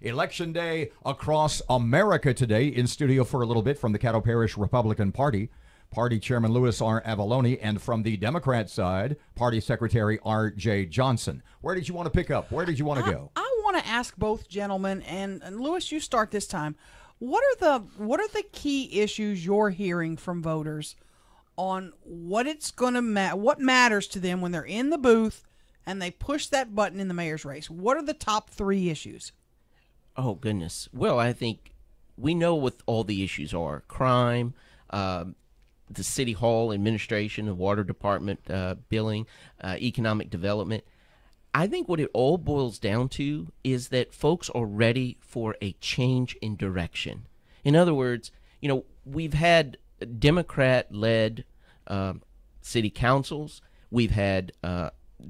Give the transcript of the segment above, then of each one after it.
Election day across America today. In studio for a little bit from the Caddo Parish Republican Party, Party Chairman Louis R. Avallone, and from the Democrat side, Party Secretary R.J. Johnson. Where did you want to pick up? Where did you want to go? I want to ask both gentlemen, and Louis, you start this time. What are the key issues you're hearing from voters on what it's going to what matters to them when they're in the booth and they push that button in the mayor's race? What are the top 3 issues? Oh, goodness. Well, I think we know what all the issues are. Crime, the city hall administration, the water department, billing, economic development. I think what it all boils down to is that folks are ready for a change in direction. In other words, we've had Democrat-led city councils. We've had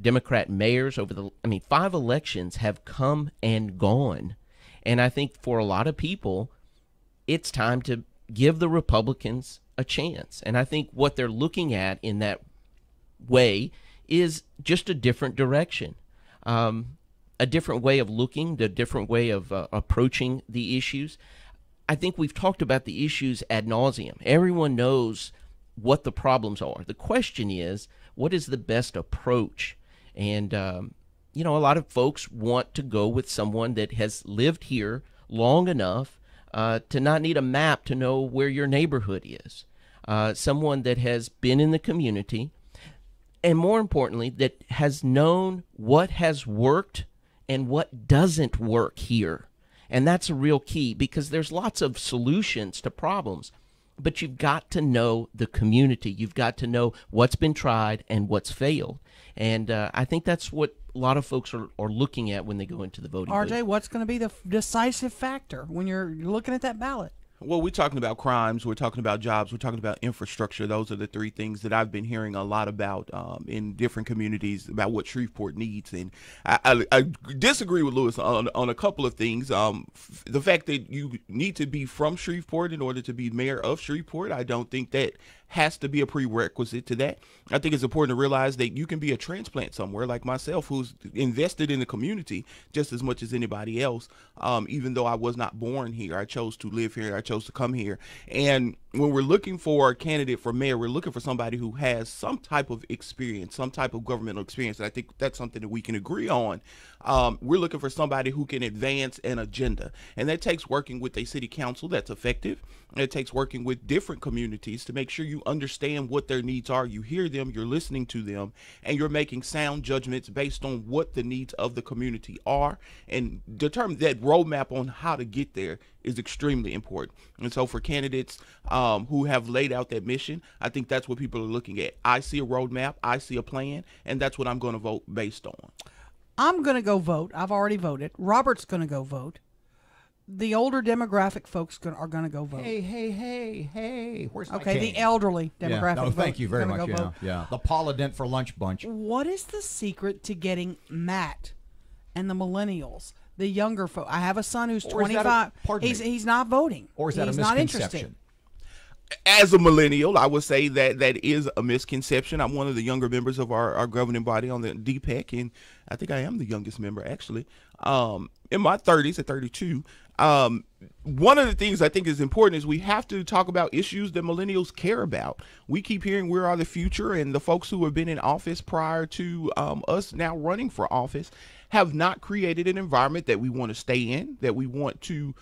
Democrat mayors over 5 elections have come and gone. And I think for a lot of people, it's time to give the Republicans a chance. And I think what they're looking at in that way is just a different direction, a different way of looking, a different way of approaching the issues. I think we've talked about the issues ad nauseum. Everyone knows what the problems are. The question is, what is the best approach? And a lot of folks want to go with someone that has lived here long enough to not need a map to know where your neighborhood is. Someone that has been in the community, and more importantly, that has known what has worked and what doesn't work here. And that's a real key, because there's lots of solutions to problems, but you've got to know the community. You've got to know what's been tried and what's failed. And I think that's what a lot of folks are looking at when they go into the voting booth. RJ, what's going to be the decisive factor when you're looking at that ballot? Well, we're talking about crimes, we're talking about jobs, we're talking about infrastructure. Those are the 3 things that I've been hearing a lot about in different communities about what Shreveport needs. And I disagree with Louis on a couple of things. The fact that you need to be from Shreveport in order to be mayor of Shreveport, I don't think that has to be a prerequisite to that. I think it's important to realize that you can be a transplant somewhere like myself, who's invested in the community just as much as anybody else. Even though I was not born here, I chose to live here, I chose to come here. And when we're looking for a candidate for mayor, we're looking for somebody who has some type of experience, some type of governmental experience. And I think that's something that we can agree on. We're looking for somebody who can advance an agenda. And that takes working with a city council that's effective. And it takes working with different communities to make sure you understand what their needs are. You hear them, you're listening to them, and you're making sound judgments based on what the needs of the community are, and determine that roadmap on how to get there is extremely important. And so for candidates who have laid out that mission, I think that's what people are looking at. I see a roadmap, I see a plan, and that's what I'm going to vote based on. I'm going to go vote. I've already voted. Robert's going to go vote. The older demographic folks are going to go vote. Hey, where's my okay, cane? The elderly demographic. No, thank you very much. Vote. Yeah. The Paula Dent for Lunch bunch. What is the secret to getting Matt and the millennials, the younger folk? I have a son who's 25. He's not voting. Or is that he's a not misconception? interested. As a millennial, I would say that is a misconception. I'm one of the younger members of our governing body on the DPEC, and I think I am the youngest member, actually, in my 30s at 32. One of the things I think is important is we have to talk about issues that millennials care about. We keep hearing we are the future, and the folks who have been in office prior to us now running for office have not created an environment that we want to stay in, that we want to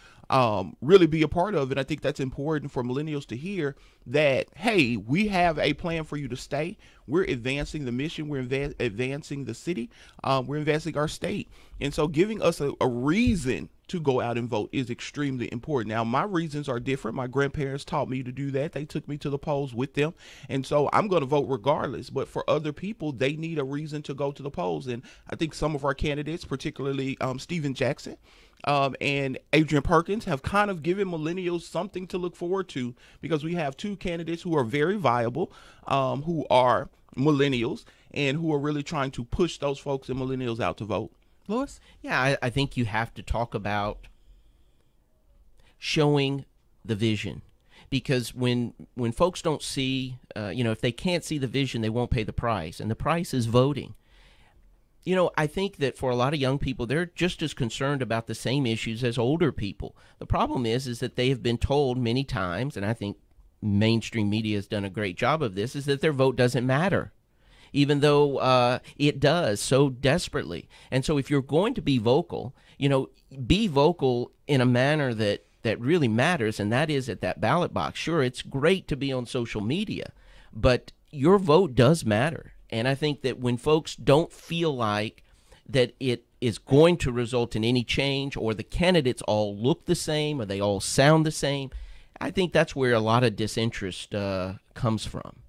really be a part of. And I think that's important for millennials to hear that, hey, we have a plan for you to stay. We're advancing the mission. We're advancing the city. We're advancing our state. And so giving us a reason to go out and vote is extremely important. Now, my reasons are different. My grandparents taught me to do that. They took me to the polls with them. And so I'm going to vote regardless. But for other people, they need a reason to go to the polls. And I think some of our candidates, particularly Stephen Jackson and Adrian Perkins, have kind of given millennials something to look forward to, because we have 2 candidates who are very viable, who are millennials and who are really trying to push those folks and millennials out to vote. Louis? Yeah, I think you have to talk about showing the vision, because when folks don't see, if they can't see the vision, they won't pay the price, and the price is voting. I think that for a lot of young people, they're just as concerned about the same issues as older people. The problem is that they have been told many times, and I think mainstream media has done a great job of this, is that their vote doesn't matter, even though it does so desperately. And so if you're going to be vocal, be vocal in a manner that really matters, and that is at that ballot box. Sure, it's great to be on social media, but your vote does matter. And I think that when folks don't feel like that it is going to result in any change, or the candidates all look the same, or they all sound the same, I think that's where a lot of disinterest comes from.